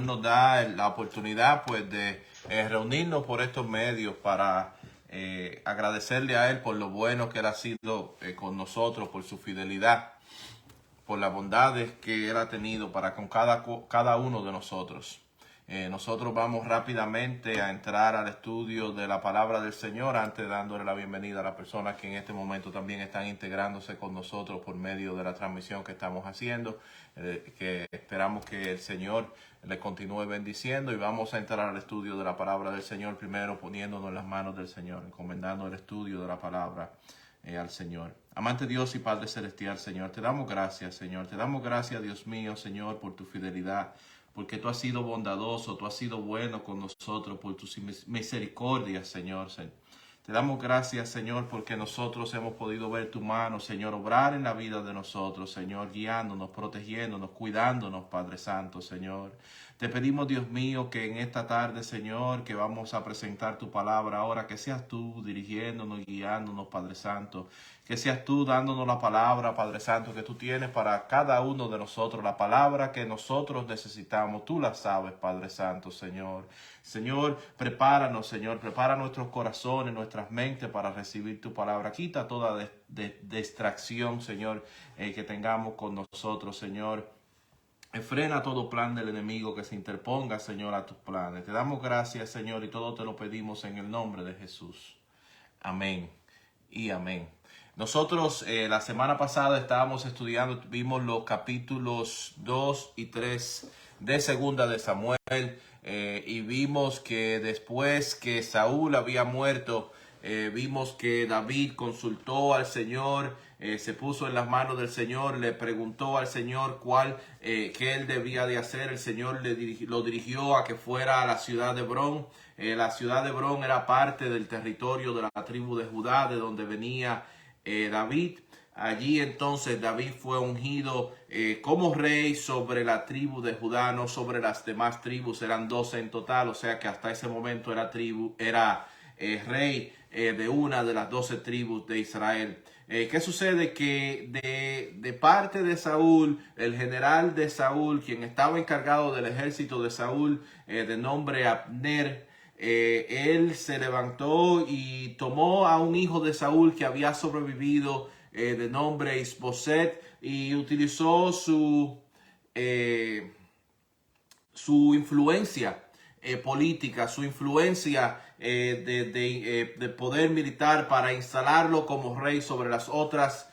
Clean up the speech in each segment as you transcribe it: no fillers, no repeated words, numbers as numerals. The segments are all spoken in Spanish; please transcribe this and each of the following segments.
nos da la oportunidad pues de reunirnos por estos medios para agradecerle a Él por lo bueno que Él ha sido con nosotros, por su fidelidad, por las bondades que Él ha tenido para con cada uno de nosotros. Nosotros vamos rápidamente a entrar al estudio de la palabra del Señor, antes dándole la bienvenida a las personas que en este momento también están integrándose con nosotros por medio de la transmisión que estamos haciendo, que esperamos que el Señor le continúe bendiciendo, y vamos a entrar al estudio de la palabra del Señor, primero poniéndonos en las manos del Señor, encomendando el estudio de la palabra al Señor. Amante Dios y Padre Celestial, Señor, te damos gracias, Señor. Te damos gracias, Dios mío, Señor, por tu fidelidad, porque tú has sido bondadoso, tú has sido bueno con nosotros, por tus misericordias, Señor. Te damos gracias, Señor, porque nosotros hemos podido ver tu mano, Señor, obrar en la vida de nosotros, Señor, guiándonos, protegiéndonos, cuidándonos, Padre Santo, Señor. Te pedimos, Dios mío, que en esta tarde, Señor, que vamos a presentar tu palabra ahora, que seas tú dirigiéndonos, guiándonos, Padre Santo. Que seas tú dándonos la palabra, Padre Santo, que tú tienes para cada uno de nosotros. La palabra que nosotros necesitamos, tú la sabes, Padre Santo, Señor. Señor, prepáranos, Señor. Prepara nuestros corazones, nuestras mentes para recibir tu palabra. Quita toda distracción, Señor, que tengamos con nosotros, Señor. Frena todo plan del enemigo que se interponga, Señor, a tus planes. Te damos gracias, Señor, y todo te lo pedimos en el nombre de Jesús. Amén y amén. Nosotros la semana pasada estábamos estudiando, vimos los capítulos 2 y 3 de Segunda de Samuel, y vimos que después que Saúl había muerto, vimos que David consultó al Señor, se puso en las manos del Señor, le preguntó al Señor qué él debía de hacer. El Señor lo dirigió a que fuera a la ciudad de Hebrón. La ciudad de Hebrón era parte del territorio de la tribu de Judá, de donde venía David. Allí entonces David fue ungido como rey sobre la tribu de Judá, no sobre las demás tribus. Eran 12 en total, o sea que hasta ese momento era rey de una de las 12 tribus de Israel. ¿Qué sucede? Que de parte de Saúl, el general de Saúl, quien estaba encargado del ejército de Saúl, de nombre Abner, él se levantó y tomó a un hijo de Saúl que había sobrevivido, de nombre Isboset, y utilizó su influencia política, su influencia de poder militar para instalarlo como rey sobre las otras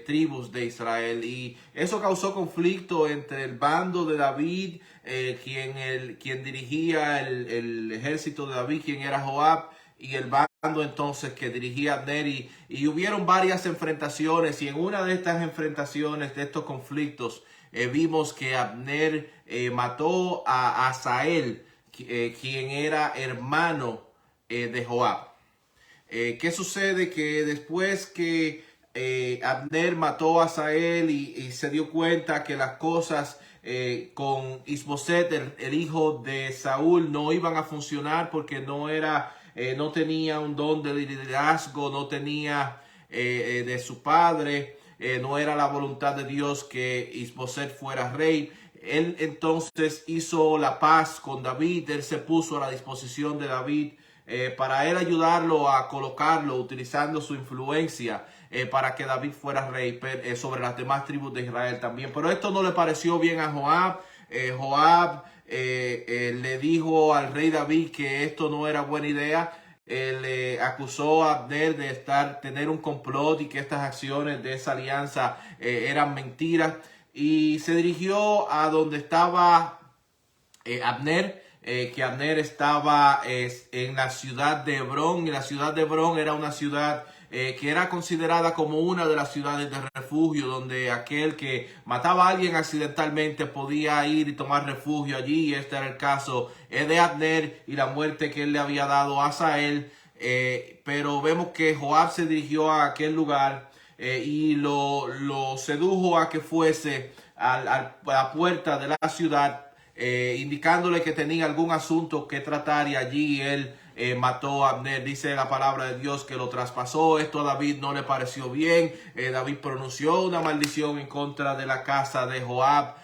tribus de Israel. Y eso causó conflicto entre el bando de David, quien dirigía el ejército de David, quien era Joab, y el bando entonces que dirigía Abner, y hubieron varias enfrentaciones, y en una de estas enfrentaciones, de estos conflictos, vimos que Abner mató a Asael, quien era hermano de Joab. ¿Qué sucede? Que después que Abner mató a Asael y se dio cuenta que las cosas con Isboset, el hijo de Saúl, no iban a funcionar, porque no tenía un don de liderazgo, no tenía de su padre, no era la voluntad de Dios que Isboset fuera rey. Él entonces hizo la paz con David. Él se puso a la disposición de David para él ayudarlo a colocarlo, utilizando su influencia para que David fuera rey sobre las demás tribus de Israel también. Pero esto no le pareció bien a Joab. Joab le dijo al rey David que esto no era buena idea. Le acusó a Abner de tener un complot, y que estas acciones de esa alianza eran mentiras. Y se dirigió a donde estaba Abner, que Abner estaba en la ciudad de Hebrón. Y la ciudad de Hebrón era una ciudad que era considerada como una de las ciudades de refugio, donde aquel que mataba a alguien accidentalmente podía ir y tomar refugio allí. Y este era el caso de Abner y la muerte que él le había dado a Asael. Pero vemos que Joab se dirigió a aquel lugar y lo sedujo a que fuese a la puerta de la ciudad, indicándole que tenía algún asunto que tratar, y allí él mató a Abner. Dice la palabra de Dios que lo traspasó. Esto a David no le pareció bien. David pronunció una maldición en contra de la casa de Joab.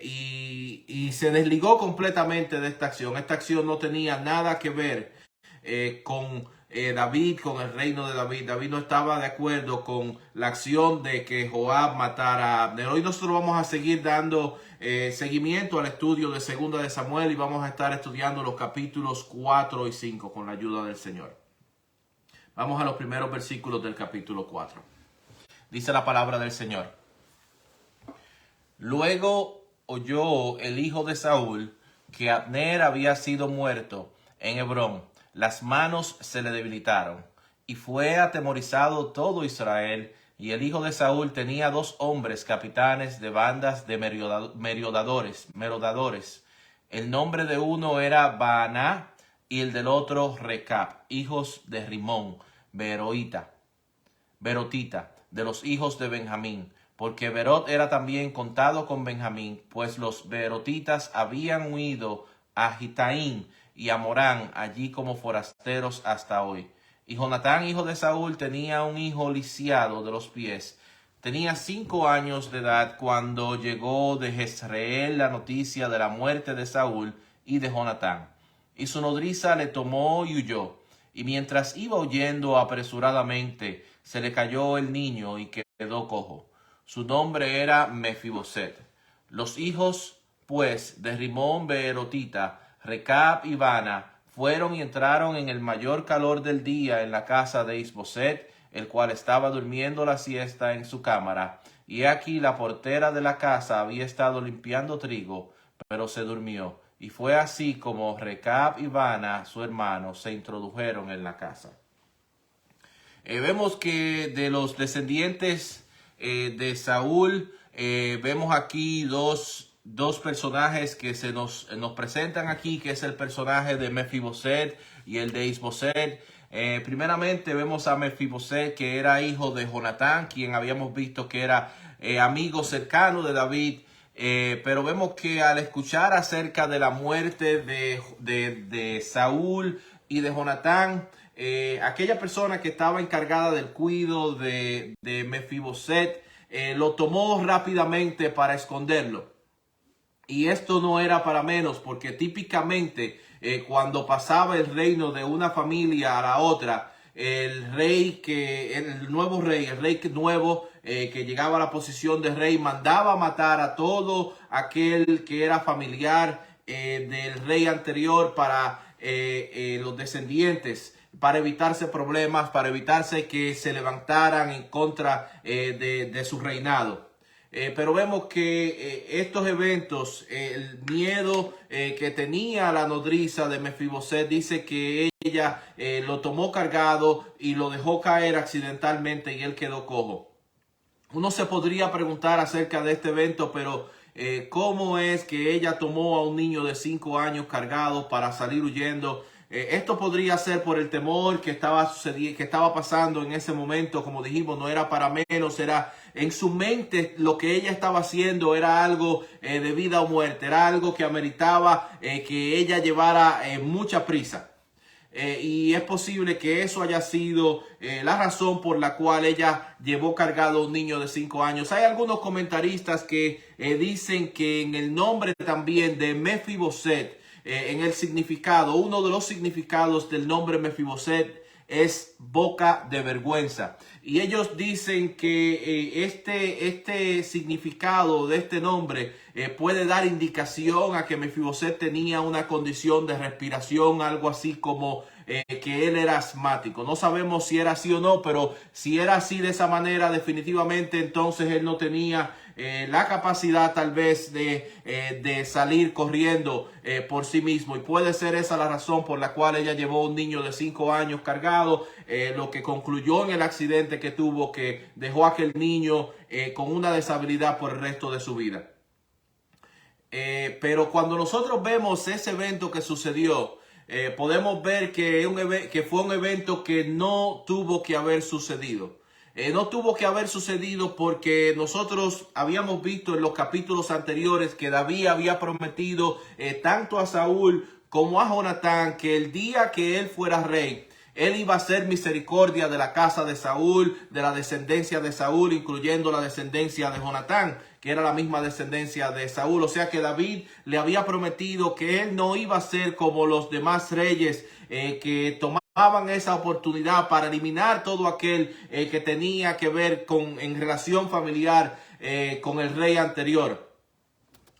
y se desligó completamente de esta acción. Esta acción no tenía nada que ver con David, con el reino de David. David no estaba de acuerdo con la acción de que Joab matara a Abner. Hoy nosotros vamos a seguir dando seguimiento al estudio de Segunda de Samuel y vamos a estar estudiando los capítulos 4 y 5 con la ayuda del Señor. Vamos a los primeros versículos del capítulo 4. Dice la palabra del Señor. Luego oyó el hijo de Saúl que Abner había sido muerto en Hebrón. Las manos se le debilitaron y fue atemorizado todo Israel. Y el hijo de Saúl tenía 2 hombres capitanes de bandas de merodadores. El nombre de uno era Baaná y el del otro Recab, hijos de Rimón, Berotita, de los hijos de Benjamín. Porque Berot era también contado con Benjamín, pues los berotitas habían huido a Gitaim y a Morán allí como forasteros hasta hoy. Y Jonatán, hijo de Saúl, tenía un hijo lisiado de los pies. Tenía 5 años de edad cuando llegó de Jezreel la noticia de la muerte de Saúl y de Jonatán. Y su nodriza le tomó y huyó. Y mientras iba huyendo apresuradamente, se le cayó el niño y quedó cojo. Su nombre era Mefiboset. Los hijos, pues, de Rimón Beerotita, Recab y Bana, fueron y entraron en el mayor calor del día en la casa de Isboset, el cual estaba durmiendo la siesta en su cámara. Y aquí la portera de la casa había estado limpiando trigo, pero se durmió. Y fue así como Recab y Bana, su hermano, se introdujeron en la casa. Vemos que de los descendientes de Saúl, vemos aquí dos personajes que se nos presentan aquí, que es el personaje de Mefiboset y el de Isboset. Primeramente vemos a Mefiboset, que era hijo de Jonatán, quien habíamos visto que era amigo cercano de David. Pero vemos que al escuchar acerca de la muerte de Saúl y de Jonatán, aquella persona que estaba encargada del cuidado de Mefiboset lo tomó rápidamente para esconderlo. Y esto no era para menos, porque típicamente cuando pasaba el reino de una familia a la otra, el rey nuevo que llegaba a la posición de rey mandaba matar a todo aquel que era familiar del rey anterior para los descendientes, para evitarse problemas, para evitarse que se levantaran en contra de su reinado. Pero vemos que estos eventos, el miedo que tenía la nodriza de Mefiboset, dice que ella lo tomó cargado y lo dejó caer accidentalmente y él quedó cojo. Uno se podría preguntar acerca de este evento, pero ¿cómo es que ella tomó a un niño de 5 años cargado para salir huyendo? Esto podría ser por el temor que estaba pasando en ese momento. Como dijimos, no era para menos, era en su mente lo que ella estaba haciendo era algo de vida o muerte, era algo que ameritaba que ella llevara mucha prisa. Y es posible que eso haya sido la razón por la cual ella llevó cargado a un niño de 5 años. Hay algunos comentaristas que dicen que en el nombre también de Mefiboset, en el significado, uno de los significados del nombre Mefiboset es boca de vergüenza. Y ellos dicen que este significado de este nombre puede dar indicación a que Mefiboset tenía una condición de respiración, algo así como que él era asmático. No sabemos si era así o no, pero si era así de esa manera, definitivamente entonces él no tenía la capacidad tal vez de salir corriendo por sí mismo, y puede ser esa la razón por la cual ella llevó un niño de 5 años cargado, lo que concluyó en el accidente que tuvo, que dejó a aquel niño con una deshabilidad por el resto de su vida. Pero cuando nosotros vemos ese evento que sucedió, podemos ver que fue un evento que no tuvo que haber sucedido. No tuvo que haber sucedido porque nosotros habíamos visto en los capítulos anteriores que David había prometido tanto a Saúl como a Jonatán que el día que él fuera rey, él iba a hacer misericordia de la casa de Saúl, de la descendencia de Saúl, incluyendo la descendencia de Jonatán, que era la misma descendencia de Saúl. O sea que David le había prometido que él no iba a ser como los demás reyes que tomaban esa oportunidad para eliminar todo aquel que tenía que ver en relación familiar con el rey anterior.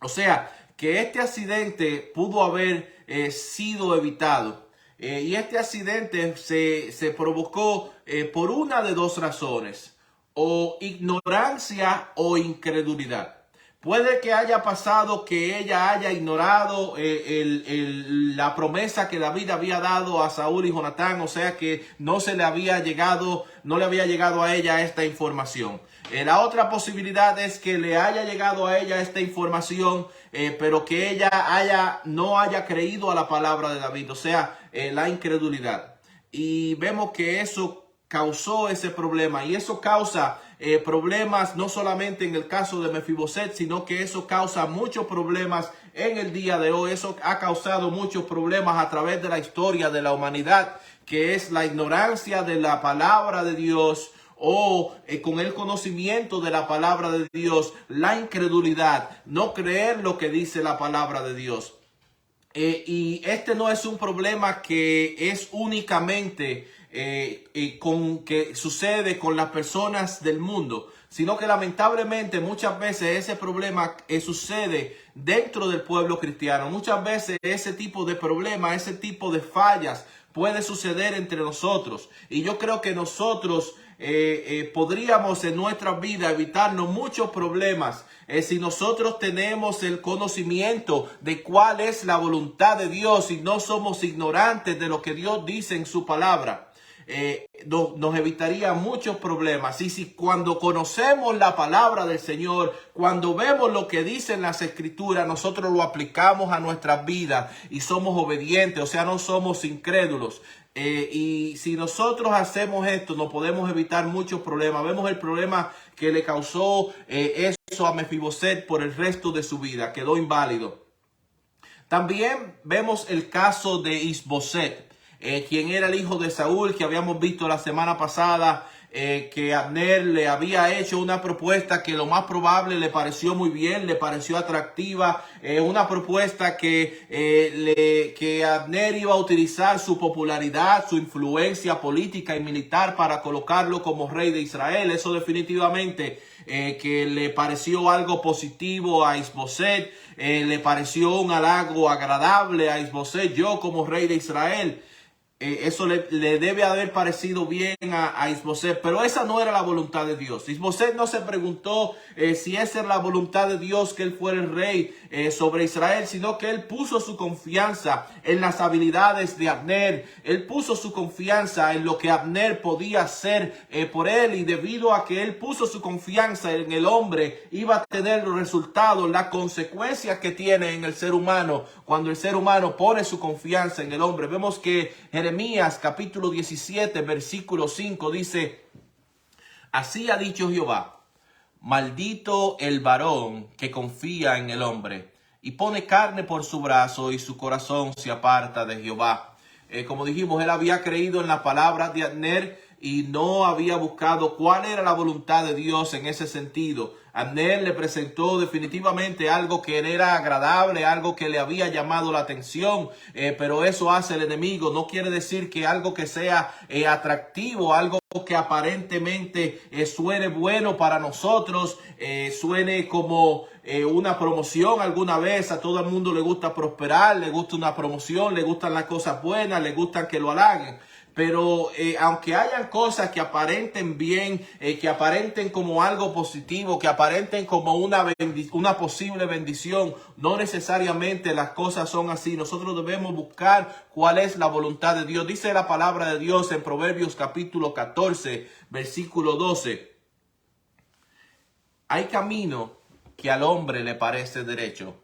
O sea, que este accidente pudo haber sido evitado. Y este accidente se provocó por una de dos razones: o ignorancia o incredulidad. Puede que haya pasado que ella haya ignorado la promesa que David había dado a Saúl y Jonatán, o sea que no le había llegado a ella esta información. La otra posibilidad es que le haya llegado a ella esta información, pero que ella no haya creído a la palabra de David, o sea, la incredulidad. Y vemos que eso causó ese problema, y eso causa problemas no solamente en el caso de Mefiboset, sino que eso causa muchos problemas en el día de hoy. Eso ha causado muchos problemas a través de la historia de la humanidad, que es la ignorancia de la palabra de Dios, o con el conocimiento de la palabra de Dios, la incredulidad, no creer lo que dice la palabra de Dios. Y este no es un problema que es únicamente que sucede con las personas del mundo, sino que lamentablemente muchas veces ese problema sucede dentro del pueblo cristiano. Muchas veces ese tipo de problemas, ese tipo de fallas puede suceder entre nosotros. Y yo creo que nosotros podríamos en nuestra vida evitarnos muchos problemas si nosotros tenemos el conocimiento de cuál es la voluntad de Dios y no somos ignorantes de lo que Dios dice en su palabra. Nos evitaría muchos problemas. Y si cuando conocemos la palabra del Señor, cuando vemos lo que dicen las escrituras, nosotros lo aplicamos a nuestras vidas y somos obedientes, o sea, no somos incrédulos. Y si nosotros hacemos esto, nos podemos evitar muchos problemas. Vemos el problema que le causó eso a Mefiboset por el resto de su vida. Quedó inválido. También vemos el caso de Isboset, quien era el hijo de Saúl, que habíamos visto la semana pasada, que Abner le había hecho una propuesta que lo más probable le pareció muy bien, le pareció atractiva, una propuesta que Abner iba a utilizar su popularidad, su influencia política y militar para colocarlo como rey de Israel. Eso definitivamente que le pareció algo positivo a Isboset, le pareció un halago agradable a Isboset, yo como rey de Israel. Eso le debe haber parecido bien a Isboset, pero esa no era la voluntad de Dios. Isboset no se preguntó si esa era la voluntad de Dios, que él fuera el rey sobre Israel, sino que él puso su confianza en las habilidades de Abner. Él puso su confianza en lo que Abner podía hacer por él, y debido a que él puso su confianza en el hombre, iba a tener los resultados, las consecuencias que tiene en el ser humano cuando el ser humano pone su confianza en el hombre. Vemos que Jeremías capítulo 17 versículo 5 dice: así ha dicho Jehová, maldito el varón que confía en el hombre y pone carne por su brazo, y su corazón se aparta de Jehová. Como dijimos, él había creído en la palabra de Abner y no había buscado cuál era la voluntad de Dios en ese sentido. Abner le presentó definitivamente algo que era agradable, algo que le había llamado la atención, pero eso hace el enemigo. No quiere decir que algo que sea atractivo, algo que aparentemente suene bueno para nosotros, suene como una promoción alguna vez. A todo el mundo le gusta prosperar, le gusta una promoción, le gustan las cosas buenas, le gustan que lo halaguen. Pero aunque hayan cosas que aparenten bien, que aparenten como algo positivo, que aparenten como una posible bendición, no necesariamente las cosas son así. Nosotros debemos buscar cuál es la voluntad de Dios. Dice la palabra de Dios en Proverbios capítulo 14, versículo 12. Hay camino que al hombre le parece derecho,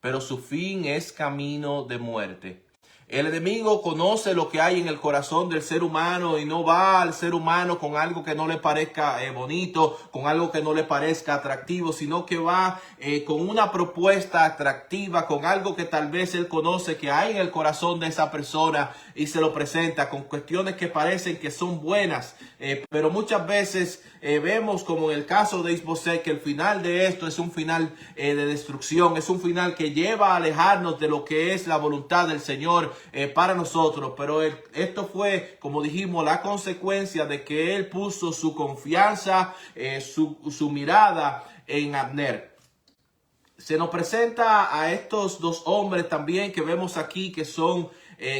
pero su fin es camino de muerte. El enemigo conoce lo que hay en el corazón del ser humano y no va al ser humano con algo que no le parezca bonito, con algo que no le parezca atractivo, sino que va con una propuesta atractiva, con algo que tal vez él conoce que hay en el corazón de esa persona y se lo presenta con cuestiones que parecen que son buenas, pero muchas veces vemos, como en el caso de Isboset, que el final de esto es un final de destrucción, es un final que lleva a alejarnos de lo que es la voluntad del Señor para nosotros. Pero esto fue, como dijimos, la consecuencia de que él puso su confianza, su mirada en Abner. Se nos presenta a estos dos hombres también que vemos aquí, que son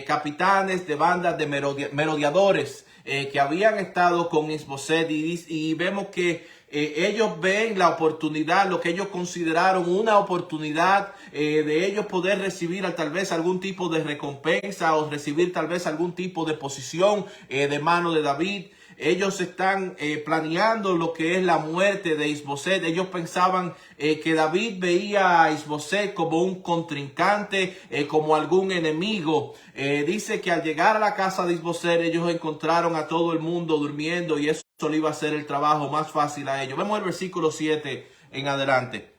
capitanes de bandas de merodeadores que habían estado con Isboset, y vemos que ellos ven la oportunidad, lo que ellos consideraron una oportunidad de ellos poder recibir tal vez algún tipo de recompensa o recibir tal vez algún tipo de posición de mano de David. Ellos están planeando lo que es la muerte de Isboset. Ellos pensaban que David veía a Isboset como un contrincante, como algún enemigo. Dice que al llegar a la casa de Isboset, ellos encontraron a todo el mundo durmiendo, y eso le iba a hacer el trabajo más fácil a ellos. Vemos el versículo 7 en adelante.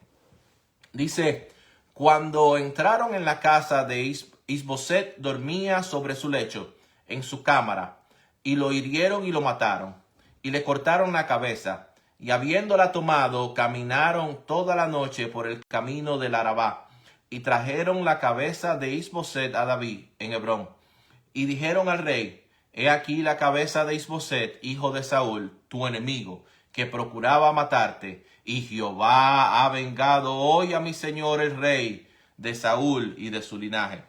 Dice: cuando entraron en la casa de Isboset, dormía sobre su lecho, en su cámara, y lo hirieron y lo mataron, y le cortaron la cabeza, y habiéndola tomado, caminaron toda la noche por el camino del Arabá, y trajeron la cabeza de Isboset a David en Hebrón, y dijeron al rey: he aquí la cabeza de Isboset, hijo de Saúl, tu enemigo, que procuraba matarte, y Jehová ha vengado hoy a mi señor el rey de Saúl y de su linaje.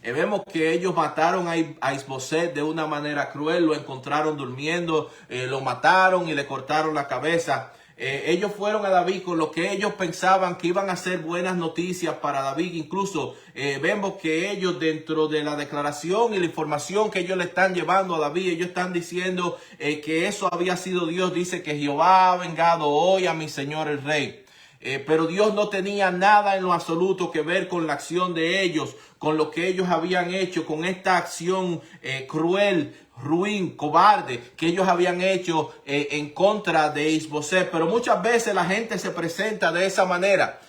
Vemos que ellos mataron a Isboset de una manera cruel, lo encontraron durmiendo, lo mataron y le cortaron la cabeza. Ellos fueron a David con lo que ellos pensaban que iban a ser buenas noticias para David. Incluso vemos que ellos, dentro de la declaración y la información que ellos le están llevando a David, ellos están diciendo que eso había sido Dios. Dice que Jehová ha vengado hoy a mi señor el rey. Pero Dios no tenía nada en lo absoluto que ver con la acción de ellos, con lo que ellos habían hecho, con esta acción cruel, ruin, cobarde que ellos habían hecho en contra de Isboset. Pero muchas veces la gente se presenta de esa manera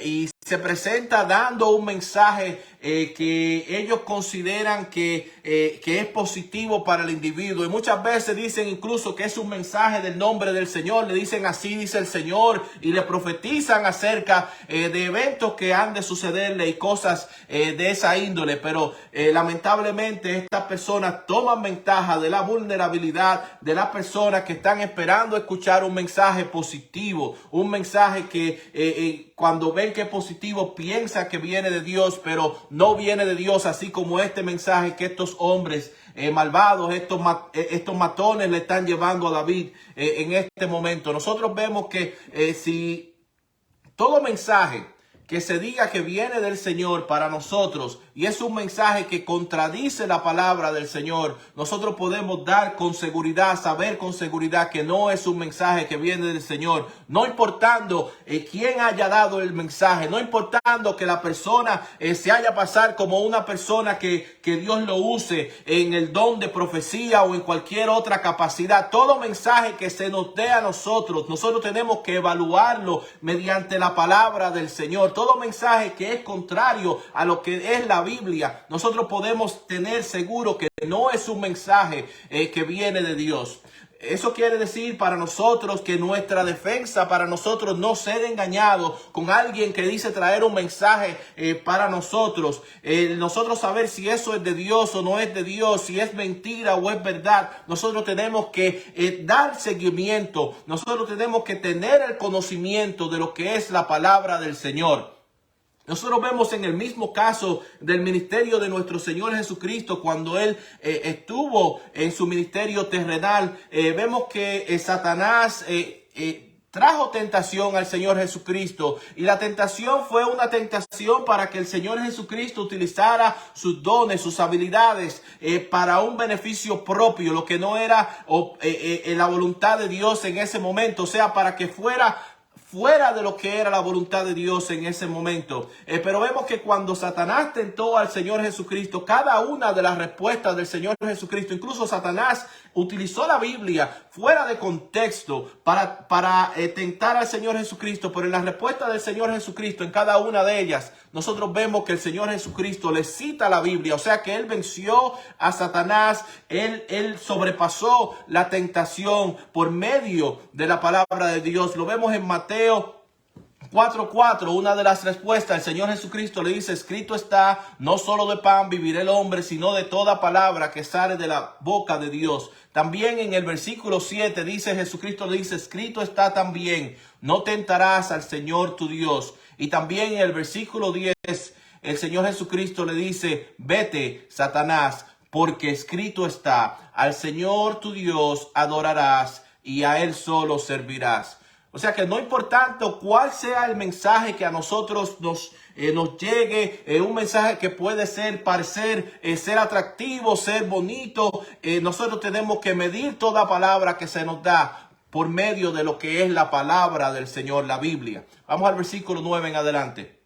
y se presenta dando un mensaje que ellos consideran que es positivo para el individuo, y muchas veces dicen incluso que es un mensaje del nombre del Señor. Le dicen: así dice el Señor, y le profetizan acerca de eventos que han de sucederle y cosas de esa índole. Pero lamentablemente estas personas toman ventaja de la vulnerabilidad de las personas que están esperando escuchar un mensaje positivo, un mensaje que cuando ven que es positivo piensa que viene de Dios, pero no viene de Dios, así como este mensaje que estos hombres malvados, estos matones le están llevando a David en este momento. Nosotros vemos que si todo mensaje que se diga que viene del Señor para nosotros y es un mensaje que contradice la palabra del Señor, nosotros podemos dar con seguridad, saber con seguridad que no es un mensaje que viene del Señor, no importando quién haya dado el mensaje, no importando que la persona se haya pasar como una persona que Dios lo use en el don de profecía o en cualquier otra capacidad. Todo mensaje que se nos dé a nosotros tenemos que evaluarlo mediante la palabra del Señor. Todo mensaje que es contrario a lo que es la Biblia, nosotros podemos tener seguro que no es un mensaje que viene de Dios. Eso quiere decir para nosotros que nuestra defensa, para nosotros no ser engañados con alguien que dice traer un mensaje para nosotros. Nosotros saber si eso es de Dios o no es de Dios, si es mentira o es verdad. Nosotros tenemos que dar seguimiento. Nosotros tenemos que tener el conocimiento de lo que es la palabra del Señor. Nosotros vemos en el mismo caso del ministerio de nuestro Señor Jesucristo, cuando Él estuvo en su ministerio terrenal, vemos que Satanás trajo tentación al Señor Jesucristo, y la tentación fue una tentación para que el Señor Jesucristo utilizara sus dones, sus habilidades para un beneficio propio, lo que no era la voluntad de Dios en ese momento, o sea, para que fuera fuera de lo que era la voluntad de Dios en ese momento. Pero vemos que cuando Satanás tentó al Señor Jesucristo, cada una de las respuestas del Señor Jesucristo, incluso Satanás utilizó la Biblia fuera de contexto para tentar al Señor Jesucristo, pero en la respuesta del Señor Jesucristo, en cada una de ellas, nosotros vemos que el Señor Jesucristo le cita la Biblia, o sea que Él venció a Satanás, Él sobrepasó la tentación por medio de la palabra de Dios. Lo vemos en Mateo 4:4, una de las respuestas, el Señor Jesucristo le dice, escrito está, no solo de pan vivirá el hombre, sino de toda palabra que sale de la boca de Dios. También en el versículo 7 dice, Jesucristo le dice, escrito está también, no tentarás al Señor tu Dios. Y también en el versículo 10, el Señor Jesucristo le dice, vete, Satanás, porque escrito está, al Señor tu Dios adorarás y a Él solo servirás. O sea que no importante cuál sea el mensaje que a nosotros nos llegue, un mensaje que puede parecer ser atractivo, ser bonito, nosotros tenemos que medir toda palabra que se nos da por medio de lo que es la palabra del Señor, la Biblia. Vamos al versículo 9 en adelante.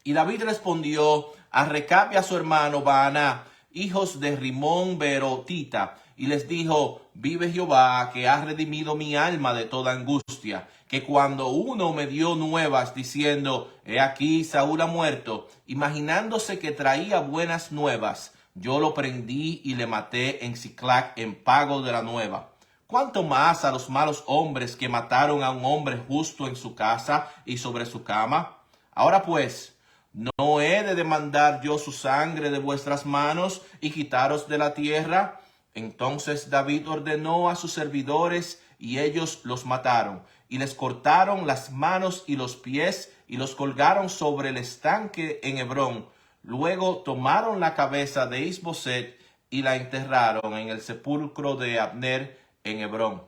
Y David respondió a Recab y a su hermano Baana, hijos de Rimón Beerotita, y les dijo, vive Jehová, que ha redimido mi alma de toda angustia, que cuando uno me dio nuevas diciendo, he aquí Saúl ha muerto, imaginándose que traía buenas nuevas, yo lo prendí y le maté en Siclac en pago de la nueva. ¿Cuánto más a los malos hombres que mataron a un hombre justo en su casa y sobre su cama? Ahora pues, ¿no he de demandar yo su sangre de vuestras manos y quitaros de la tierra? Entonces David ordenó a sus servidores y ellos los mataron y les cortaron las manos y los pies y los colgaron sobre el estanque en Hebrón. Luego tomaron la cabeza de Isboset y la enterraron en el sepulcro de Abner en Hebrón.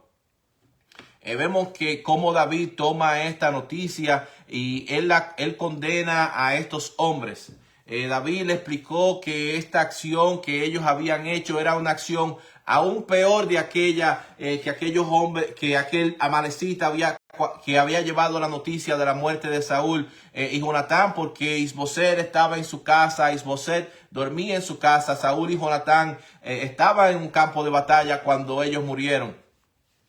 Vemos que como David toma esta noticia y él condena a estos hombres. David le explicó que esta acción que ellos habían hecho era una acción aún peor de aquellos hombres, que aquel amalecita que había llevado la noticia de la muerte de Saúl y Jonatán, porque Isboset estaba en su casa, Isboset dormía en su casa, Saúl y Jonatán estaban en un campo de batalla cuando ellos murieron.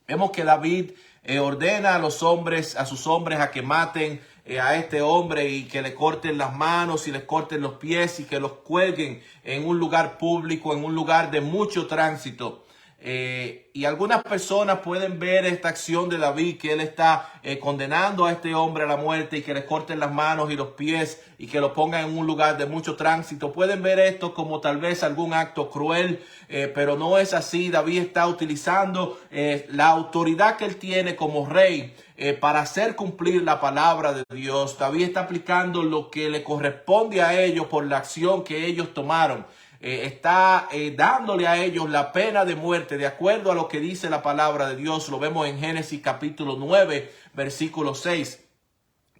Vemos que David ordena a sus hombres a que maten a este hombre y que le corten las manos y les corten los pies y que los cuelguen en un lugar público, en un lugar de mucho tránsito. Y algunas personas pueden ver esta acción de David, que él está condenando a este hombre a la muerte y que le corten las manos y los pies y que lo pongan en un lugar de mucho tránsito. Pueden ver esto como tal vez algún acto cruel, pero no es así. David está utilizando la autoridad que él tiene como rey para hacer cumplir la palabra de Dios. David está aplicando lo que le corresponde a ellos por la acción que ellos tomaron. Está dándole a ellos la pena de muerte de acuerdo a lo que dice la palabra de Dios. Lo vemos en Génesis capítulo 9 versículo 6.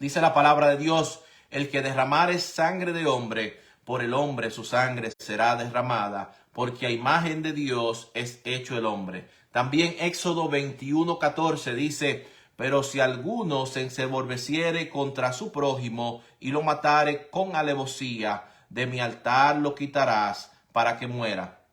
Dice la palabra de Dios, el que derramare sangre de hombre, por el hombre su sangre será derramada, porque a imagen de Dios es hecho el hombre. También Éxodo 21:14 dice, pero si alguno se enseborreciere contra su prójimo y lo matare con alevosía, de mi altar lo quitarás para que muera.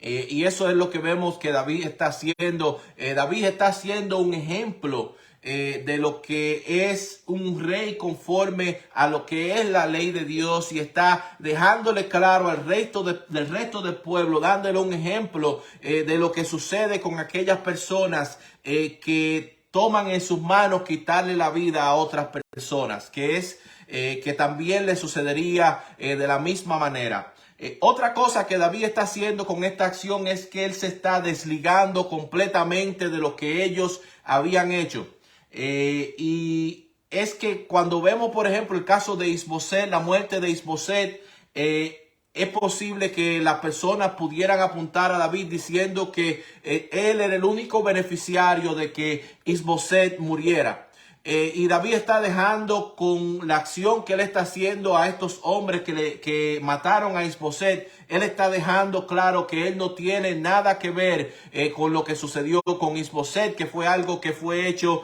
Y eso es lo que vemos que David está haciendo. David está haciendo un ejemplo de lo que es un rey conforme a lo que es la ley de Dios, y está dejándole claro al del resto del pueblo, dándole un ejemplo de lo que sucede con aquellas personas que toman en sus manos quitarle la vida a otras personas, que también le sucedería de la misma manera. Otra cosa que David está haciendo con esta acción es que él se está desligando completamente de lo que ellos habían hecho. Y es que cuando vemos, por ejemplo, el caso de Isboset, la muerte de Isboset, es posible que las personas pudieran apuntar a David diciendo que él era el único beneficiario de que Isboset muriera. y David está dejando con la acción que él está haciendo a estos hombres que mataron a Isboset. Él está dejando claro que él no tiene nada que ver con lo que sucedió con Isboset, que fue algo que fue hecho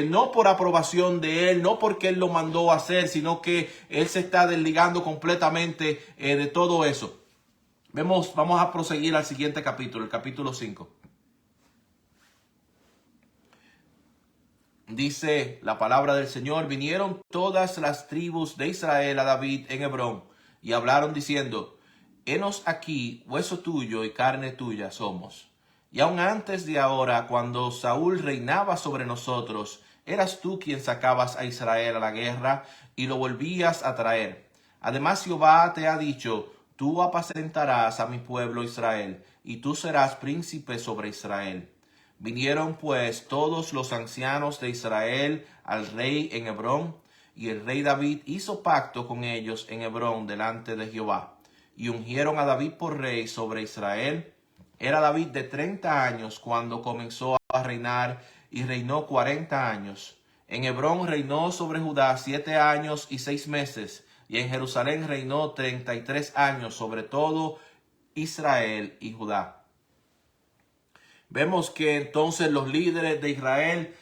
no por aprobación de él, no porque él lo mandó a hacer, sino que él se está desligando completamente de todo eso. Vamos a proseguir al siguiente capítulo, el capítulo 5. Dice la palabra del Señor: vinieron todas las tribus de Israel a David en Hebrón y hablaron diciendo: henos aquí, hueso tuyo y carne tuya somos. Y aun antes de ahora, cuando Saúl reinaba sobre nosotros, eras tú quien sacabas a Israel a la guerra y lo volvías a traer. Además Jehová te ha dicho: tú apacentarás a mi pueblo Israel, y tú serás príncipe sobre Israel. Vinieron pues todos los ancianos de Israel al rey en Hebrón, y el rey David hizo pacto con ellos en Hebrón delante de Jehová, y ungieron a David por rey sobre Israel. Era David de 30 años cuando comenzó a reinar, y reinó 40 años. En Hebrón reinó sobre Judá 7 años y 6 meses, y en Jerusalén reinó 33 años sobre todo Israel y Judá. Vemos que entonces los líderes de Israel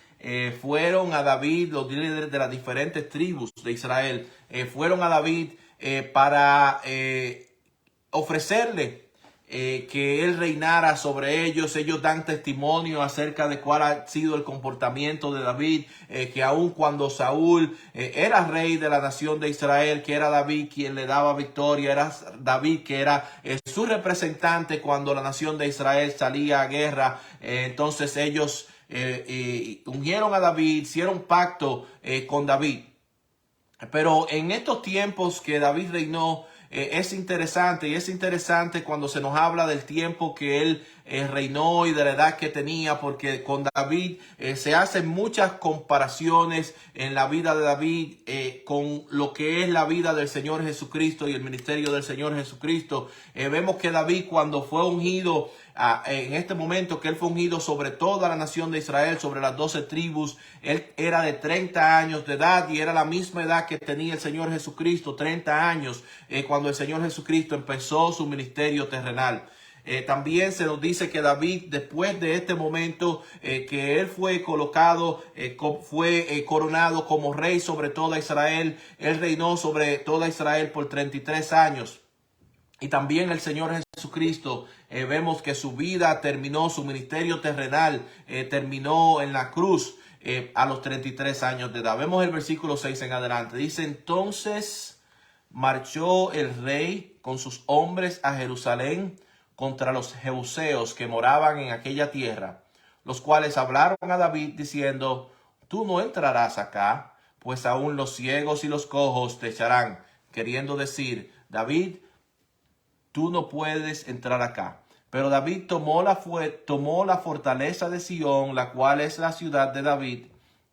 fueron a David, los líderes de las diferentes tribus de Israel, fueron a David para ofrecerle que él reinara sobre ellos. Ellos dan testimonio acerca de cuál ha sido el comportamiento de David, que aun cuando Saúl era rey de la nación de Israel, que era David quien le daba victoria, era David que era su representante cuando la nación de Israel salía a guerra. Entonces ellos ungieron a David, hicieron pacto con David. Pero en estos tiempos que David reinó, es interesante cuando se nos habla del tiempo que él reinó y de la edad que tenía, porque con David se hacen muchas comparaciones en la vida de David con lo que es la vida del Señor Jesucristo y el ministerio del Señor Jesucristo. Vemos que David, cuando fue ungido, en este momento que él fue ungido sobre toda la nación de Israel, sobre las 12 tribus, él era de 30 años de edad, y era la misma edad que tenía el Señor Jesucristo, 30 años, cuando el Señor Jesucristo empezó su ministerio terrenal. También se nos dice que David, después de este momento, que él fue colocado, fue coronado como rey sobre toda Israel. Él reinó sobre toda Israel por 33 años. Y también el Señor Jesucristo, vemos que su vida terminó, su ministerio terrenal terminó en la cruz a los 33 años de edad. Vemos el versículo 6 en adelante. Dice: entonces marchó el rey con sus hombres a Jerusalén contra los jebuseos que moraban en aquella tierra, los cuales hablaron a David diciendo: tú no entrarás acá, pues aún los ciegos y los cojos te echarán, queriendo decir: David, tú no puedes entrar acá. Pero David tomó la fortaleza de Sión, la cual es la ciudad de David,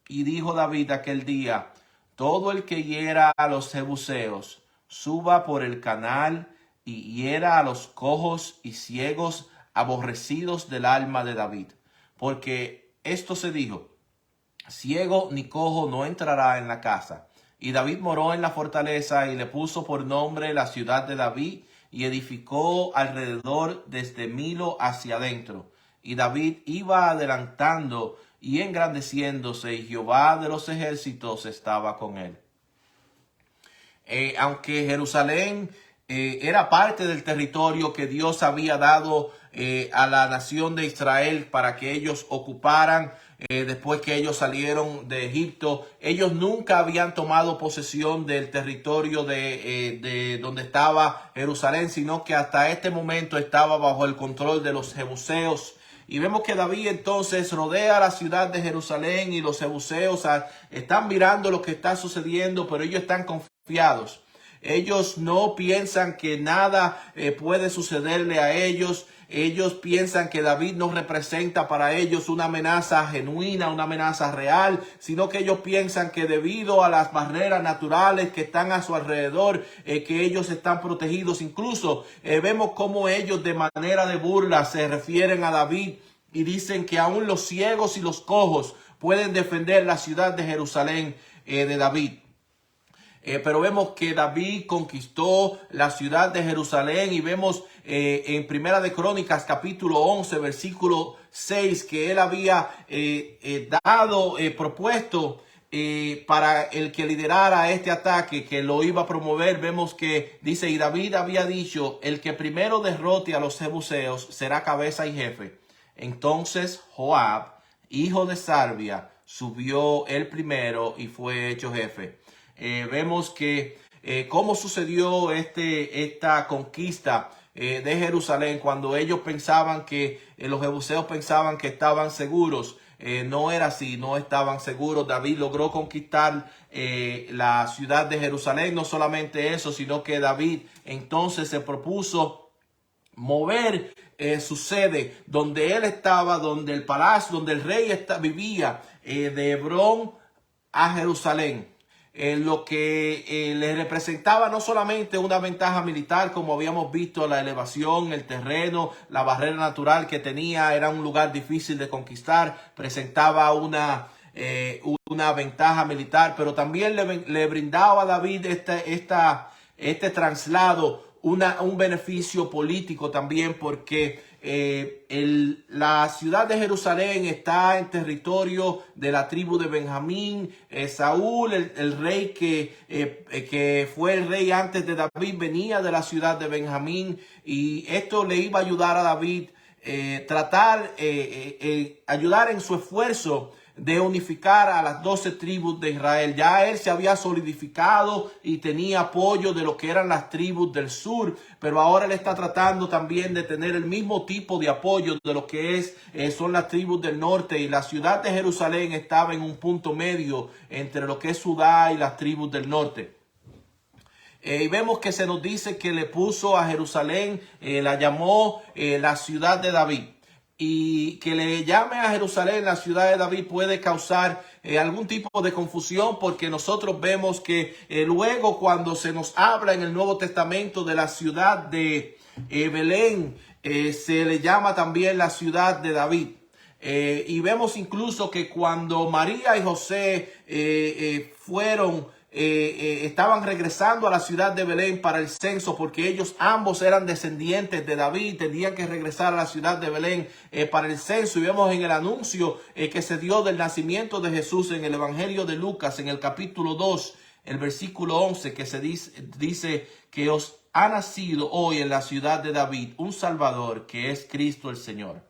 y dijo David aquel día: todo el que hiera a los jebuseos, suba por el canal y hiera a los cojos y ciegos, aborrecidos del alma de David. Porque esto se dijo: ciego ni cojo no entrará en la casa. Y David moró en la fortaleza y le puso por nombre la ciudad de David, y edificó alrededor desde Milo hacia adentro. Y David iba adelantando y engrandeciéndose, y Jehová de los ejércitos estaba con él. Aunque Jerusalén era parte del territorio que Dios había dado a la nación de Israel para que ellos ocuparan, después que ellos salieron de Egipto, ellos nunca habían tomado posesión del territorio de donde estaba Jerusalén, sino que hasta este momento estaba bajo el control de los jebuseos. Y vemos que David entonces rodea la ciudad de Jerusalén, y los jebuseos están mirando lo que está sucediendo, pero ellos están confiados. Ellos no piensan que nada puede sucederle a ellos. Ellos piensan que David no representa para ellos una amenaza genuina, una amenaza real, sino que ellos piensan que debido a las barreras naturales que están a su alrededor, que ellos están protegidos. Incluso vemos cómo ellos de manera de burla se refieren a David y dicen que aún los ciegos y los cojos pueden defender la ciudad de Jerusalén de David. Pero vemos que David conquistó la ciudad de Jerusalén y vemos en Primera de Crónicas capítulo 11 versículo 6 que él había propuesto para el que liderara este ataque, que lo iba a promover. Vemos que dice, y David había dicho, el que primero derrote a los jebuseos será cabeza y jefe. Entonces Joab, hijo de Sarvia, subió el primero y fue hecho jefe. Vemos que cómo sucedió esta conquista de Jerusalén cuando ellos pensaban que los jebuseos pensaban que estaban seguros. No era así, no estaban seguros. David logró conquistar la ciudad de Jerusalén. No solamente eso, sino que David entonces se propuso mover su sede donde él estaba, donde el palacio, donde el rey vivía, de Hebrón a Jerusalén. Lo que le representaba no solamente una ventaja militar, como habíamos visto, la elevación, el terreno, la barrera natural que tenía, era un lugar difícil de conquistar, presentaba una ventaja militar, pero también le brindaba a David este traslado, un beneficio político también, porque la ciudad de Jerusalén está en territorio de la tribu de Benjamín. Saúl, el rey que fue el rey antes de David, venía de la ciudad de Benjamín, y esto le iba a ayudar a David ayudar en su esfuerzo de unificar a las 12 tribus de Israel. Ya él se había solidificado y tenía apoyo de lo que eran las tribus del sur, pero ahora él está tratando también de tener el mismo tipo de apoyo de lo que son las tribus del norte, y la ciudad de Jerusalén estaba en un punto medio entre lo que es Judá y las tribus del norte. Y vemos que se nos dice que le puso a Jerusalén, la llamó la ciudad de David. Y que le llame a Jerusalén la ciudad de David puede causar algún tipo de confusión, porque nosotros vemos que luego cuando se nos habla en el Nuevo Testamento de la ciudad de Belén, se le llama también la ciudad de David. Y vemos incluso que cuando María y José estaban regresando a la ciudad de Belén para el censo, porque ellos ambos eran descendientes de David, tenían que regresar a la ciudad de Belén para el censo. Y vemos en el anuncio que se dio del nacimiento de Jesús en el Evangelio de Lucas, en el capítulo 2, el versículo 11, que se dice que os ha nacido hoy en la ciudad de David un Salvador, que es Cristo el Señor.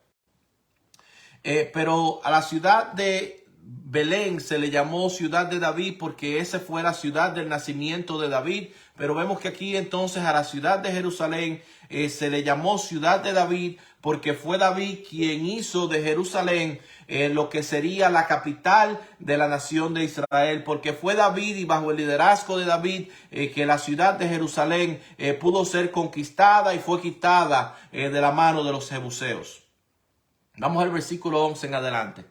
Pero a la ciudad de Belén se le llamó ciudad de David porque esa fue la ciudad del nacimiento de David. Pero vemos que aquí entonces a la ciudad de Jerusalén se le llamó ciudad de David porque fue David quien hizo de Jerusalén lo que sería la capital de la nación de Israel, porque fue David y bajo el liderazgo de David que la ciudad de Jerusalén pudo ser conquistada y fue quitada de la mano de los jebuseos. Vamos al versículo 11 en adelante.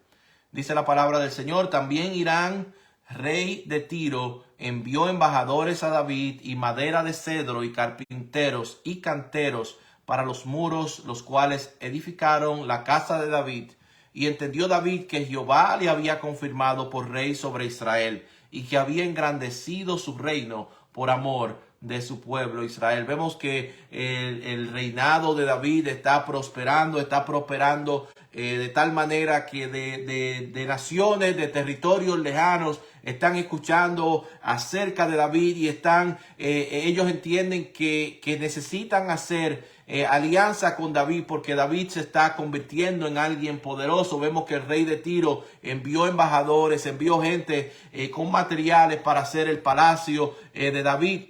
Dice la palabra del Señor: también Hirán, rey de Tiro, envió embajadores a David y madera de cedro y carpinteros y canteros para los muros, los cuales edificaron la casa de David. Y entendió David que Jehová le había confirmado por rey sobre Israel y que había engrandecido su reino por amor de su pueblo Israel. Vemos que el reinado de David está prosperando de tal manera que de naciones, de territorios lejanos están escuchando acerca de David y ellos entienden que necesitan hacer alianza con David, porque David se está convirtiendo en alguien poderoso. Vemos que el rey de Tiro envió embajadores, envió gente con materiales para hacer el palacio de David.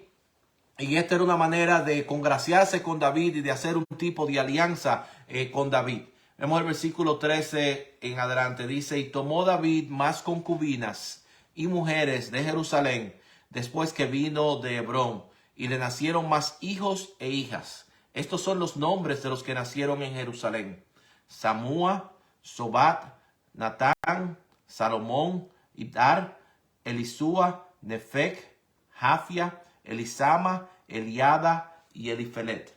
Y esta era una manera de congraciarse con David y de hacer un tipo de alianza con David. Vemos el versículo 13 en adelante. Dice: y tomó David más concubinas y mujeres de Jerusalén después que vino de Hebrón, y le nacieron más hijos e hijas. Estos son los nombres de los que nacieron en Jerusalén: Samúa, Sobat, Natán, Salomón, Ibdar, Elisúa, Nefec, Jafia, Elisama, Eliada y Elifelet.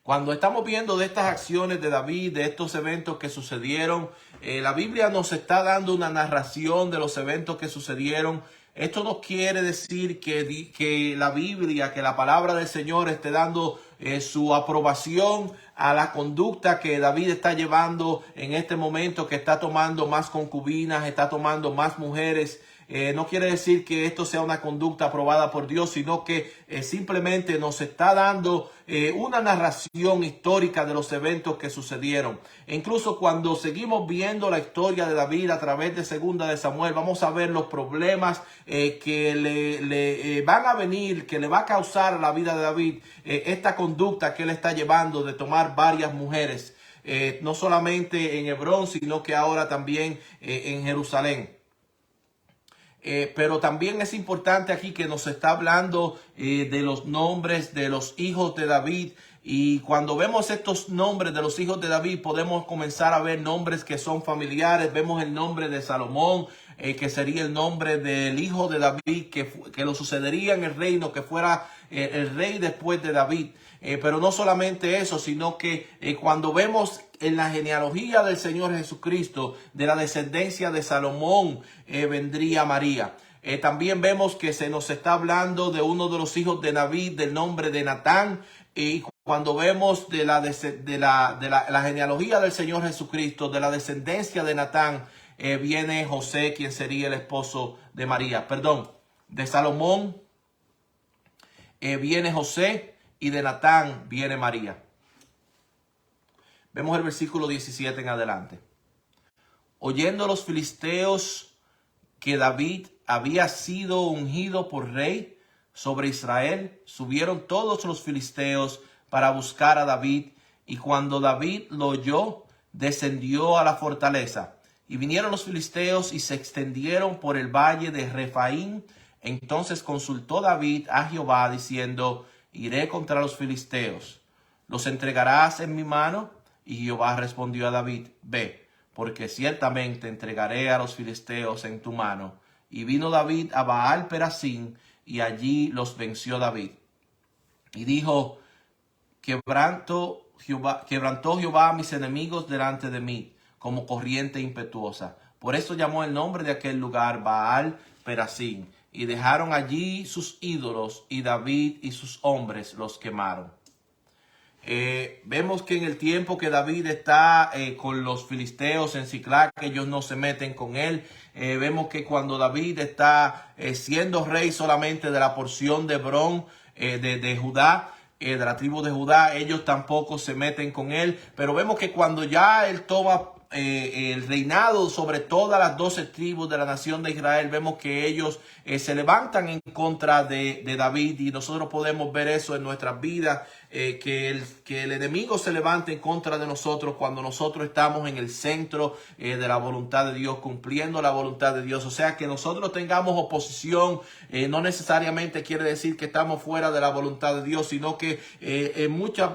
Cuando estamos viendo de estas acciones de David, de estos eventos que sucedieron, la Biblia nos está dando una narración de los eventos que sucedieron. Esto no quiere decir que la Biblia, que la palabra del Señor esté dando su aprobación a la conducta que David está llevando en este momento, que está tomando más concubinas, está tomando más mujeres. No quiere decir que esto sea una conducta aprobada por Dios, sino que simplemente nos está dando una narración histórica de los eventos que sucedieron. E incluso cuando seguimos viendo la historia de David a través de Segunda de Samuel, vamos a ver los problemas que le van a venir, que le va a causar a la vida de David esta conducta que él está llevando de tomar varias mujeres, no solamente en Hebrón, sino que ahora también en Jerusalén. Pero también es importante aquí que nos está hablando de los nombres de los hijos de David. Y cuando vemos estos nombres de los hijos de David, podemos comenzar a ver nombres que son familiares. Vemos el nombre de Salomón, que sería el nombre del hijo de David, que lo sucedería en el reino, que fuera el rey después de David. Pero no solamente eso, sino que cuando vemos en la genealogía del Señor Jesucristo, de la descendencia de Salomón, vendría María. También vemos que se nos está hablando de uno de los hijos de David, del nombre de Natán. Y cuando vemos de la genealogía del Señor Jesucristo, de la descendencia de Natán, viene José, quien sería el esposo de María. Perdón, de Salomón viene José y de Natán viene María. Vemos el versículo 17 en adelante. Oyendo los filisteos que David había sido ungido por rey sobre Israel, subieron todos los filisteos para buscar a David, y cuando David lo oyó, descendió a la fortaleza. Y vinieron los filisteos y se extendieron por el valle de Refaín. Entonces consultó David a Jehová, diciendo: iré contra los filisteos, ¿los entregarás en mi mano? Y Jehová respondió a David: ve, porque ciertamente entregaré a los filisteos en tu mano. Y vino David a Baal Perasín, y allí los venció David. Y dijo: quebrantó Jehová a mis enemigos delante de mí, como corriente impetuosa. Por eso llamó el nombre de aquel lugar Baal Perasín. Y dejaron allí sus ídolos, y David y sus hombres los quemaron. Vemos que en el tiempo que David está con los filisteos en Siclag, ellos no se meten con él. Vemos que cuando David está siendo rey solamente de la porción de Hebrón, de Judá, de la tribu de Judá, ellos tampoco se meten con él. Pero vemos que cuando ya él toma el reinado sobre todas las 12 tribus de la nación de Israel, vemos que ellos se levantan en contra de David, y nosotros podemos ver eso en nuestras vidas, que el enemigo se levante en contra de nosotros cuando nosotros estamos en el centro de la voluntad de Dios, cumpliendo la voluntad de Dios. O sea, que nosotros tengamos oposición no necesariamente quiere decir que estamos fuera de la voluntad de Dios, sino que en muchas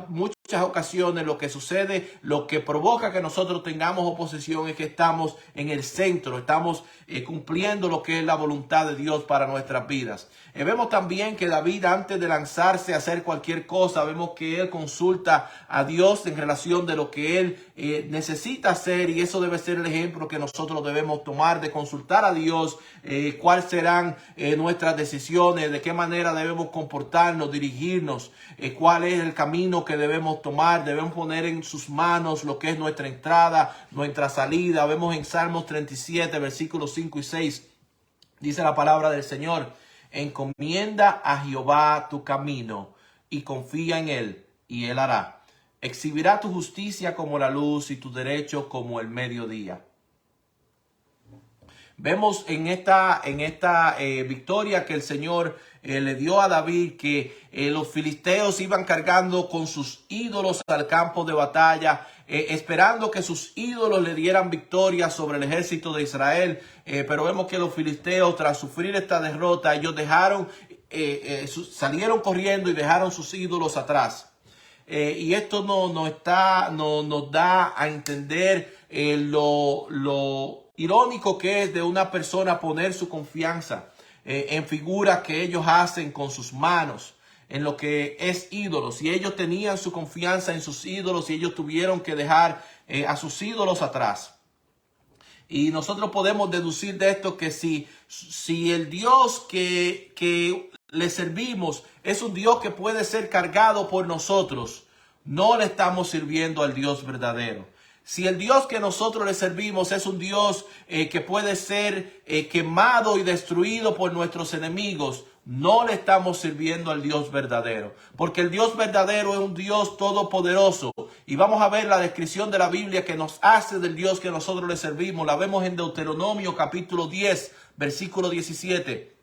ocasiones lo que sucede, lo que provoca que nosotros tengamos oposición, es que estamos en el centro, estamos cumpliendo lo que es la voluntad de Dios para nuestras vidas. Vemos también que David, antes de lanzarse a hacer cualquier cosa, vemos que él consulta a Dios en relación de lo que él necesita hacer, y eso debe ser el ejemplo que nosotros debemos tomar, de consultar a Dios cuáles serán nuestras decisiones, de qué manera debemos comportarnos, dirigirnos, cuál es el camino que debemos tomar. Debemos poner en sus manos lo que es nuestra entrada, nuestra salida. Vemos en Salmos 37, versículos 5 y 6, dice la palabra del Señor: encomienda a Jehová tu camino y confía en él, y él hará. Exhibirá tu justicia como la luz y tu derecho como el mediodía. Vemos en esta victoria que el Señor le dio a David, que los filisteos iban cargando con sus ídolos al campo de batalla, esperando que sus ídolos le dieran victoria sobre el ejército de Israel. Pero vemos que los filisteos, tras sufrir esta derrota, ellos salieron corriendo y dejaron sus ídolos atrás. Y esto nos da a entender lo irónico que es de una persona poner su confianza en figuras que ellos hacen con sus manos. en lo que es ídolos, y ellos tenían su confianza en sus ídolos, y ellos tuvieron que dejar a sus ídolos atrás. Y nosotros podemos deducir de esto que si el Dios que le servimos es un Dios que puede ser cargado por nosotros, no le estamos sirviendo al Dios verdadero. Si el Dios que nosotros le servimos es un Dios que puede ser quemado y destruido por nuestros enemigos, no le estamos sirviendo al Dios verdadero. Porque el Dios verdadero es un Dios todopoderoso. Y vamos a ver la descripción de la Biblia que nos hace del Dios que nosotros le servimos. La vemos en Deuteronomio capítulo 10, versículo 17.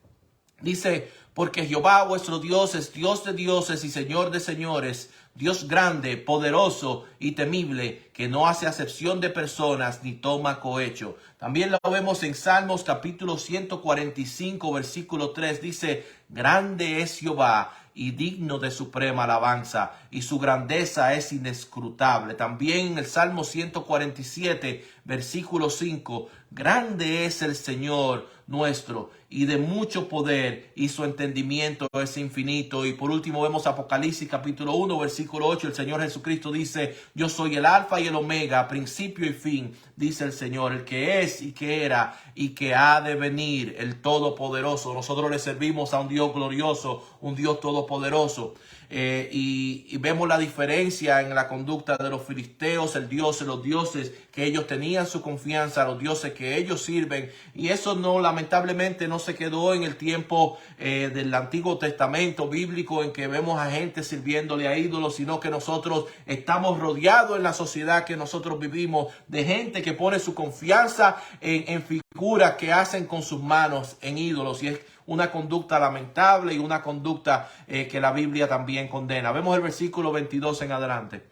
Dice: porque Jehová vuestro Dios es Dios de dioses y Señor de señores, Dios grande, poderoso y temible, que no hace acepción de personas ni toma cohecho. También lo vemos en Salmos capítulo 145, versículo 3. Dice: grande es Jehová y digno de suprema alabanza, y su grandeza es inescrutable. También en el Salmo 147, versículo 5, grande es el Señor nuestro y de mucho poder, y su entendimiento es infinito. Y por último vemos Apocalipsis capítulo 1, versículo 8. El Señor Jesucristo dice: yo soy el alfa y el omega, principio y fin, dice el Señor, el que es y que era y que ha de venir, el todopoderoso. Nosotros le servimos a un Dios glorioso, un Dios todopoderoso. Y vemos la diferencia en la conducta de los filisteos, los dioses que ellos tenían su confianza, los dioses que ellos sirven, y eso no, lamentablemente, no se quedó en el tiempo del Antiguo Testamento bíblico, en que vemos a gente sirviéndole a ídolos, sino que nosotros estamos rodeados en la sociedad que nosotros vivimos de gente que pone su confianza en figuras que hacen con sus manos, en ídolos, y es una conducta lamentable y una conducta que la Biblia también condena. Vemos el versículo 22 en adelante.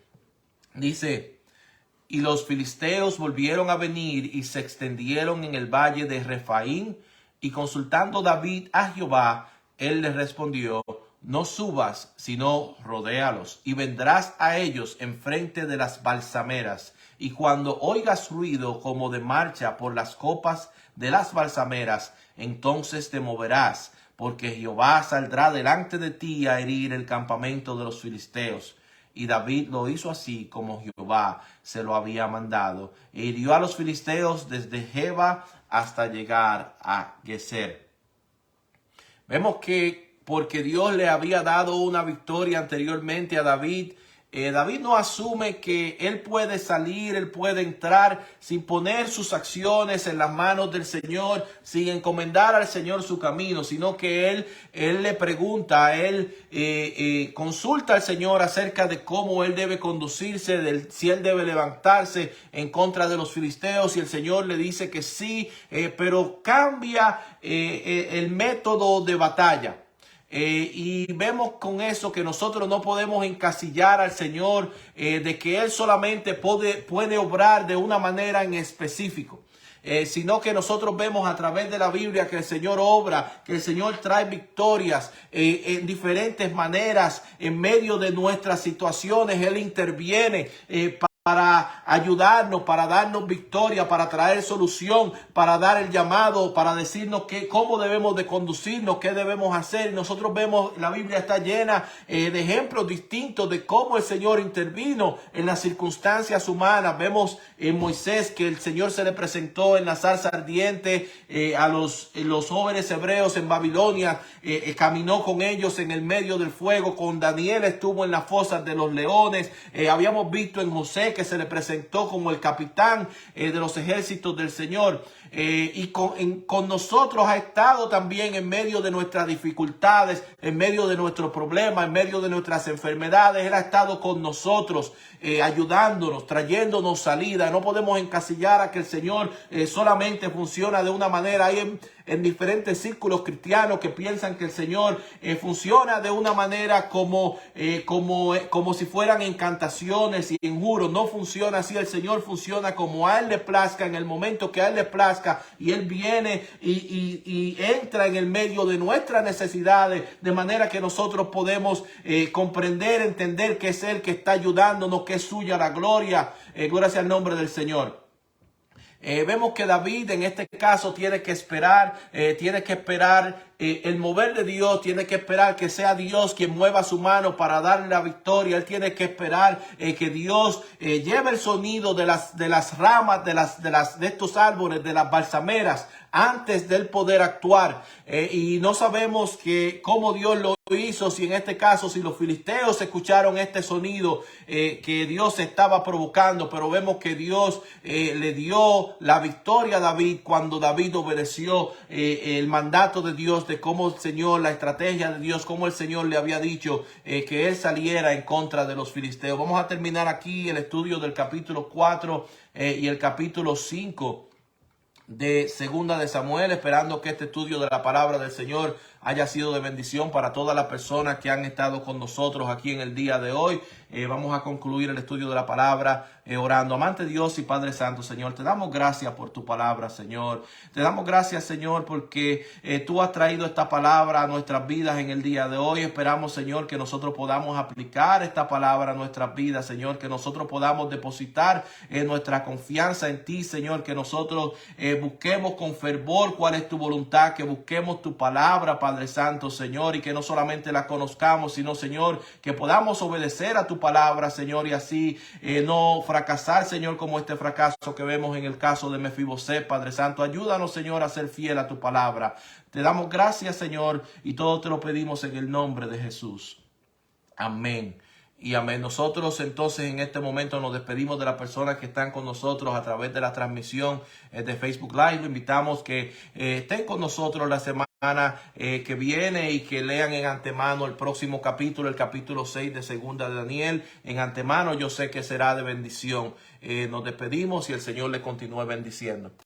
Dice: y los filisteos volvieron a venir y se extendieron en el valle de Refaín, y consultando David a Jehová, él les respondió: no subas, sino rodéalos, y vendrás a ellos enfrente de las balsameras. Y cuando oigas ruido como de marcha por las copas de las balsameras, entonces te moverás, porque Jehová saldrá delante de ti a herir el campamento de los filisteos. Y David lo hizo así como Jehová se lo había mandado, e hirió a los filisteos desde Geba hasta llegar a Geser. Vemos que porque Dios le había dado una victoria anteriormente a David, David no asume que él puede salir, él puede entrar sin poner sus acciones en las manos del Señor, sin encomendar al Señor su camino, sino que él le pregunta, él consulta al Señor acerca de cómo él debe conducirse, si él debe levantarse en contra de los filisteos, y el Señor le dice que sí, pero cambia el método de batalla. Y vemos con eso que nosotros no podemos encasillar al Señor de que Él solamente puede obrar de una manera en específico. Sino que nosotros vemos a través de la Biblia que el Señor obra, que el Señor trae victorias en diferentes maneras en medio de nuestras situaciones. Él interviene para ayudarnos, para darnos victoria, para traer solución, para dar el llamado, para decirnos cómo debemos de conducirnos, qué debemos hacer. Y nosotros vemos, la Biblia está llena de ejemplos distintos de cómo el Señor intervino en las circunstancias humanas. Vemos en Moisés que el Señor se le presentó en la zarza ardiente a los jóvenes hebreos en Babilonia, caminó con ellos en el medio del fuego. Con Daniel estuvo en las fosas de los leones. Habíamos visto en José que se le presentó como el capitán de los ejércitos del Señor. Y con nosotros ha estado también en medio de nuestras dificultades, en medio de nuestros problemas, en medio de nuestras enfermedades. Él ha estado con nosotros, ayudándonos, trayéndonos salida. No podemos encasillar a que el Señor solamente funciona de una manera. Hay en diferentes círculos cristianos que piensan que el Señor funciona de una manera como si fueran encantaciones y enjuros. No funciona así. El Señor funciona como a Él le plazca, en el momento que a Él le plazca, y Él viene y entra en el medio de nuestras necesidades, de manera que nosotros podemos comprender, entender que es Él que está ayudándonos, que es suya la gloria. Gloria sea el nombre del Señor. Vemos que David en este caso tiene que esperar el mover de Dios, tiene que esperar que sea Dios quien mueva su mano para darle la victoria. Él tiene que esperar que Dios lleve el sonido de las ramas de estos árboles, de las balsameras, antes de él poder actuar. Y no sabemos cómo Dios lo hizo, si en este caso, si los filisteos escucharon este sonido que Dios estaba provocando, pero vemos que Dios le dio la victoria a David cuando David obedeció el mandato de Dios, de cómo el Señor, la estrategia de Dios, cómo el Señor le había dicho que él saliera en contra de los filisteos. Vamos a terminar aquí el estudio del capítulo 4 y el capítulo 5 de Segunda de Samuel, esperando que este estudio de la palabra del Señor haya sido de bendición para todas las personas que han estado con nosotros aquí en el día de hoy. Vamos a concluir el estudio de la palabra orando. Amante Dios y Padre Santo, Señor, te damos gracias por tu palabra, Señor. Te damos gracias, Señor, porque tú has traído esta palabra a nuestras vidas en el día de hoy. Esperamos, Señor, que nosotros podamos aplicar esta palabra a nuestras vidas, Señor, que nosotros podamos depositar nuestra confianza en ti, Señor, que nosotros busquemos con fervor cuál es tu voluntad, que busquemos tu palabra, Padre Santo, Señor, y que no solamente la conozcamos, sino, Señor, que podamos obedecer a tu palabra, Señor, y así no fracasar, Señor, como este fracaso que vemos en el caso de Mefiboset. Padre Santo, ayúdanos, Señor, a ser fiel a tu palabra. Te damos gracias, Señor, y todo te lo pedimos en el nombre de Jesús. Amén. Y amén. Nosotros entonces en este momento nos despedimos de las personas que están con nosotros a través de la transmisión de Facebook Live. Lo invitamos que estén con nosotros la semana que viene y que lean en antemano el próximo capítulo, el capítulo 6 de Segunda de Daniel. En antemano yo sé que será de bendición. Nos despedimos y el Señor le continúe bendiciendo.